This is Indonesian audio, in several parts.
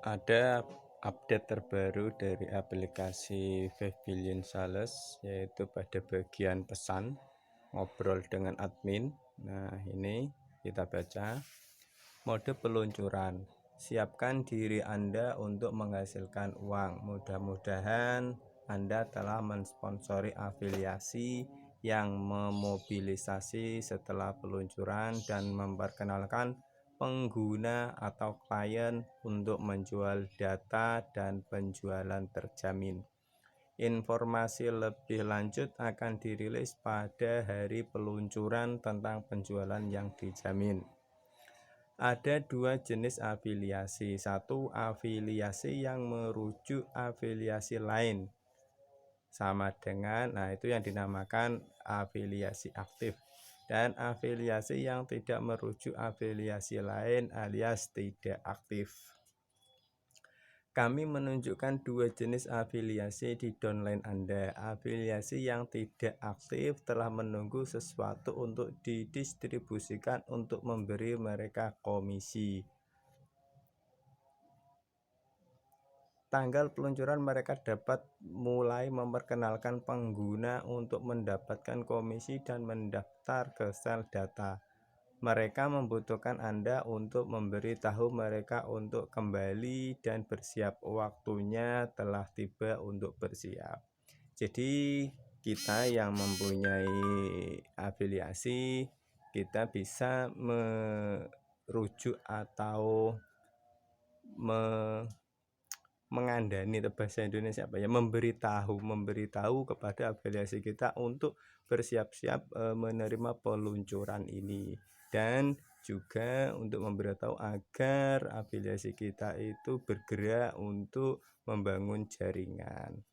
Ada update terbaru dari aplikasi 5 Billion Sales, yaitu pada bagian pesan ngobrol dengan admin. Nah, ini kita baca mode peluncuran. Siapkan diri Anda untuk menghasilkan uang. Mudah-mudahan Anda telah mensponsori afiliasi yang memobilisasi setelah peluncuran dan memperkenalkan pengguna atau klien untuk menjual data dan penjualan terjamin. Informasi lebih lanjut akan dirilis pada hari peluncuran tentang penjualan yang dijamin. Ada dua jenis afiliasi. Satu, afiliasi yang merujuk afiliasi lain sama dengan, itu yang dinamakan afiliasi aktif, dan afiliasi yang tidak merujuk afiliasi lain alias tidak aktif. Kami menunjukkan dua jenis afiliasi di downline Anda. Afiliasi yang tidak aktif telah menunggu sesuatu untuk didistribusikan untuk memberi mereka komisi. Tanggal peluncuran mereka dapat mulai memperkenalkan pengguna untuk mendapatkan komisi dan mendaftar ke sel data. Mereka membutuhkan Anda untuk memberitahu mereka untuk kembali dan bersiap. Waktunya telah tiba untuk bersiap. Jadi kita yang mempunyai afiliasi, kita bisa merujuk atau mengandani bahasa Indonesia memberitahu kepada afiliasi kita untuk bersiap-siap menerima peluncuran ini, dan juga untuk memberitahu agar afiliasi kita itu bergerak untuk membangun jaringan.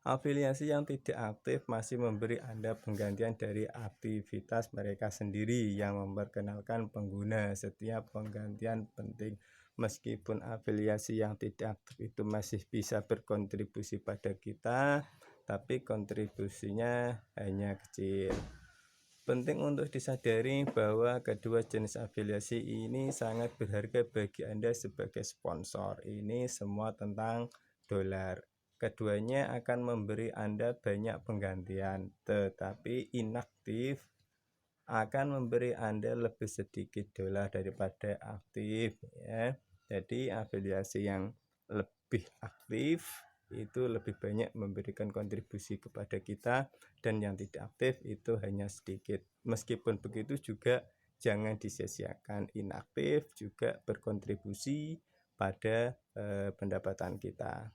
Afiliasi yang tidak aktif masih memberi Anda penggantian dari aktivitas mereka sendiri yang memperkenalkan pengguna. Setiap penggantian penting. Meskipun afiliasi yang tidak aktif itu masih bisa berkontribusi pada kita, tapi kontribusinya hanya kecil. Penting untuk disadari bahwa kedua jenis afiliasi ini sangat berharga bagi Anda sebagai sponsor. Ini semua tentang dolar. Keduanya akan memberi Anda banyak penggantian, tetapi inaktif akan memberi Anda lebih sedikit dolar daripada aktif, ya. Jadi afiliasi yang lebih aktif itu lebih banyak memberikan kontribusi kepada kita, dan yang tidak aktif itu hanya sedikit. Meskipun begitu juga jangan disia-siakan, inaktif juga berkontribusi pada pendapatan kita.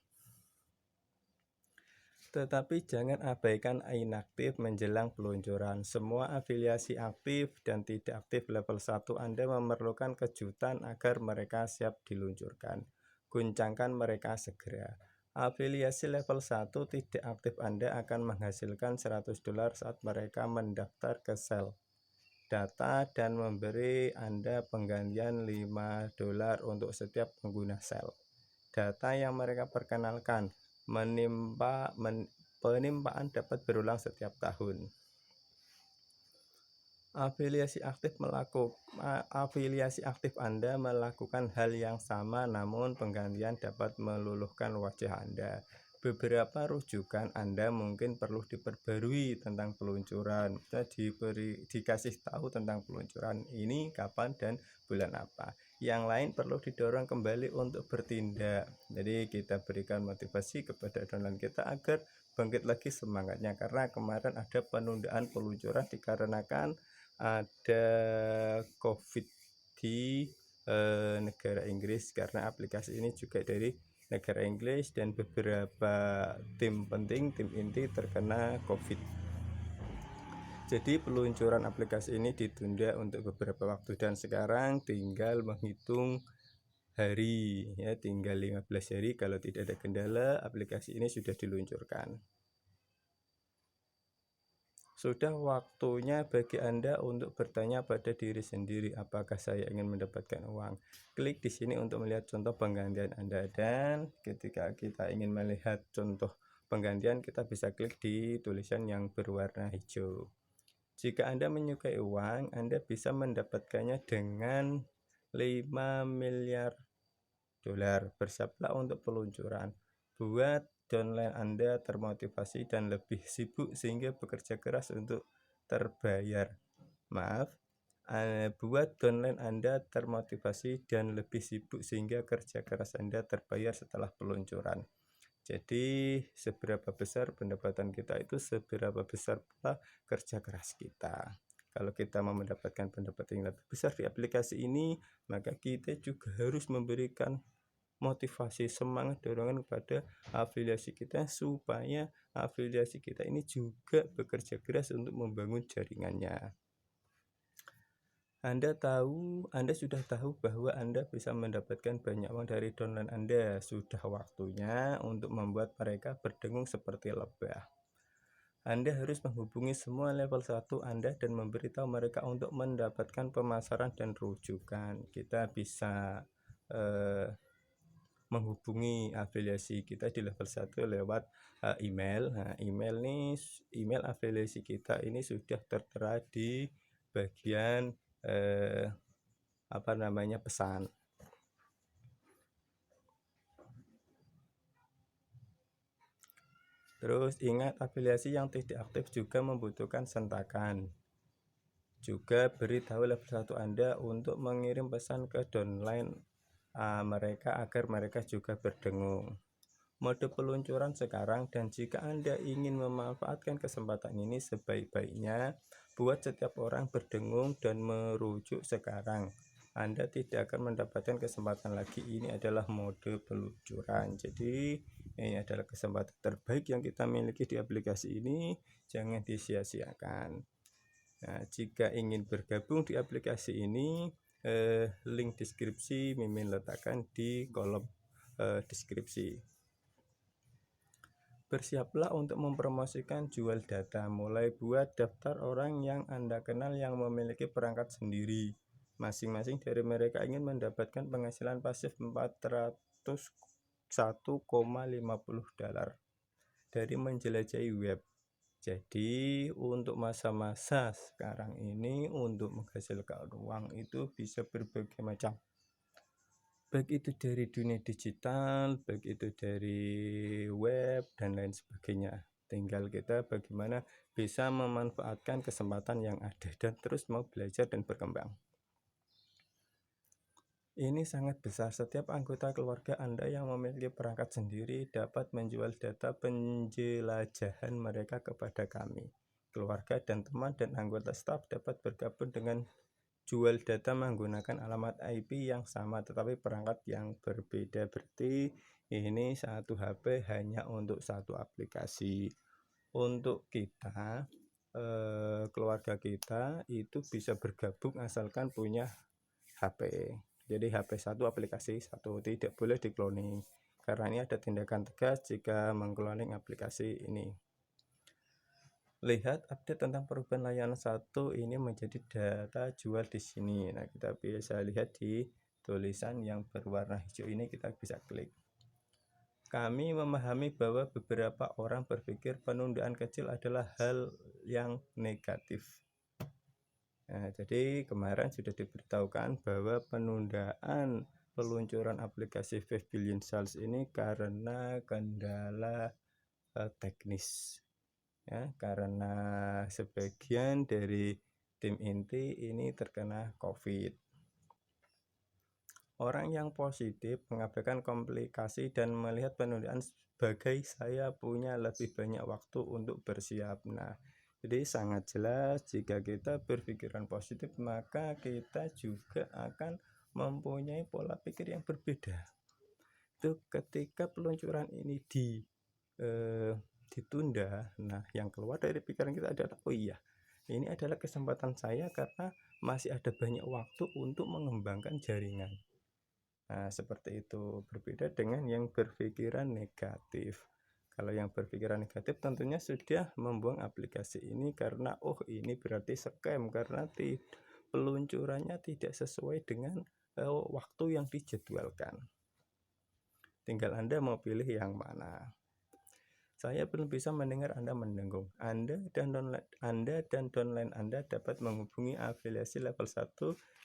Tetapi jangan abaikan inaktif menjelang peluncuran. Semua afiliasi aktif dan tidak aktif level 1 Anda memerlukan kejutan agar mereka siap diluncurkan. Guncangkan mereka segera. Afiliasi level 1 tidak aktif Anda akan menghasilkan $100 saat mereka mendaftar ke sel data dan memberi Anda penggantian $5 untuk setiap pengguna sel data yang mereka perkenalkan. Penimpaan dapat berulang setiap tahun. Afiliasi aktif Anda melakukan hal yang sama, namun penggantian dapat meluluhkan wajah Anda. Beberapa rujukan Anda mungkin perlu diperbarui tentang peluncuran. Kita dikasih tahu tentang peluncuran ini kapan dan bulan apa. Yang lain perlu didorong kembali untuk bertindak. Jadi kita berikan motivasi kepada downline kita agar bangkit lagi semangatnya, karena kemarin ada penundaan peluncuran dikarenakan ada COVID di negara Inggris, karena aplikasi ini juga dari negara Inggris dan beberapa tim penting, tim inti terkena COVID. Jadi peluncuran aplikasi ini ditunda untuk beberapa waktu, dan sekarang tinggal menghitung hari, ya, tinggal 15 hari. Kalau tidak ada kendala, aplikasi ini sudah diluncurkan. Sudah waktunya bagi Anda untuk bertanya pada diri sendiri, apakah saya ingin mendapatkan uang? Klik di sini untuk melihat contoh penggantian Anda, dan ketika kita ingin melihat contoh penggantian, kita bisa klik di tulisan yang berwarna hijau. Jika Anda menyukai uang, Anda bisa mendapatkannya dengan 5 miliar Bersiaplah untuk peluncuran. Buat downline Anda termotivasi dan lebih sibuk sehingga bekerja keras untuk terbayar. Buat downline Anda termotivasi dan lebih sibuk sehingga kerja keras Anda terbayar setelah peluncuran. Jadi seberapa besar pendapatan kita itu seberapa besar pula kerja keras kita. Kalau kita mau mendapatkan pendapatan yang lebih besar di aplikasi ini, maka kita juga harus memberikan motivasi, semangat, dorongan kepada afiliasi kita supaya afiliasi kita ini juga bekerja keras untuk membangun jaringannya. Anda sudah tahu bahwa Anda bisa mendapatkan banyak uang dari downline Anda. Sudah waktunya untuk membuat mereka berdengung seperti lebah. Anda harus menghubungi semua level 1 Anda dan memberitahu mereka untuk mendapatkan pemasaran dan rujukan. Kita bisa menghubungi afiliasi kita di level 1 lewat email. Nah, email afiliasi kita ini sudah tertera di bagian pesan. Terus ingat, afiliasi yang tidak aktif juga membutuhkan sentakan. Juga beritahu level 1 Anda untuk mengirim pesan ke downline mereka agar mereka juga berdengung. Mode peluncuran sekarang, dan jika Anda ingin memanfaatkan kesempatan ini sebaik-baiknya, buat setiap orang berdengung dan merujuk sekarang. Anda tidak akan mendapatkan kesempatan lagi. Ini adalah mode peluncuran. Jadi ini adalah kesempatan terbaik yang kita miliki di aplikasi ini, jangan disia-siakan. Nah, jika ingin bergabung di aplikasi ini, link deskripsi Mimin letakkan di kolom deskripsi. Bersiaplah untuk mempromosikan jual data. Mulai buat daftar orang yang Anda kenal yang memiliki perangkat sendiri. Masing-masing dari mereka ingin mendapatkan penghasilan pasif $401,50 dari menjelajahi web. Jadi untuk masa-masa sekarang ini, untuk menghasilkan uang itu bisa berbagai macam, baik itu dari dunia digital, baik itu dari web dan lain sebagainya. Tinggal kita bagaimana bisa memanfaatkan kesempatan yang ada dan terus mau belajar dan berkembang. Ini sangat besar. Setiap anggota keluarga Anda yang memiliki perangkat sendiri dapat menjual data penjelajahan mereka kepada kami. Keluarga dan teman dan anggota staf dapat bergabung dengan jual data menggunakan alamat IP yang sama tetapi perangkat yang berbeda. Berarti ini satu HP hanya untuk satu aplikasi. Untuk kita, keluarga kita itu bisa bergabung asalkan punya HP. Jadi HP satu, aplikasi satu, tidak boleh dikloning, karena ini ada tindakan tegas jika mengkloning aplikasi ini. Lihat update tentang perubahan layanan satu ini menjadi data jual di sini. Nah, kita bisa lihat di tulisan yang berwarna hijau ini, kita bisa klik. Kami memahami bahwa beberapa orang berpikir penundaan kecil adalah hal yang negatif. Nah, jadi kemarin sudah diberitahukan bahwa penundaan peluncuran aplikasi 5 billion sales ini karena kendala teknis, ya, karena sebagian dari tim inti ini terkena COVID. Orang yang positif mengabaikan komplikasi dan melihat penundaan sebagai saya punya lebih banyak waktu untuk bersiap. Nah, jadi sangat jelas jika kita berpikiran positif, maka kita juga akan mempunyai pola pikir yang berbeda. Itu ketika peluncuran ini ditunda, nah yang keluar dari pikiran kita adalah, oh iya, ini adalah kesempatan saya karena masih ada banyak waktu untuk mengembangkan jaringan. Nah, seperti itu. Berbeda dengan yang berpikiran negatif. Kalau yang berpikiran negatif tentunya sudah membuang aplikasi ini karena ini berarti scam, karena peluncurannya tidak sesuai dengan waktu yang dijadwalkan. Tinggal Anda mau pilih yang mana. Saya belum bisa mendengar Anda mendengung. Anda dan downline Anda dapat menghubungi afiliasi level 1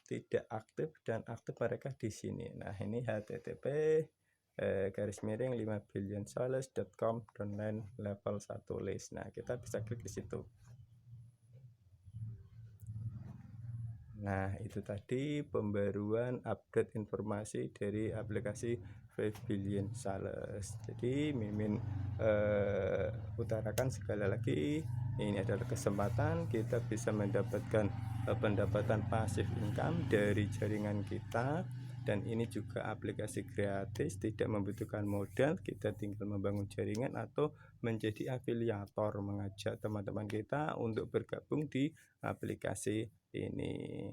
tidak aktif dan aktif mereka di sini. Nah, ini http /5billionsolace.com downline level 1 list. Nah, kita bisa klik di situ. Nah, itu tadi pembaruan update informasi dari aplikasi 5 Billion Sales. Jadi Mimin utarakan sekali lagi, ini adalah kesempatan kita bisa mendapatkan pendapatan pasif income dari jaringan kita, dan ini juga aplikasi gratis, tidak membutuhkan modal. Kita tinggal membangun jaringan atau menjadi afiliator, mengajak teman-teman kita untuk bergabung di aplikasi ini.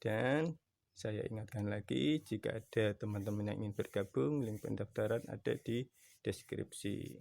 Dan saya ingatkan lagi, jika ada teman-teman yang ingin bergabung, link pendaftaran ada di deskripsi.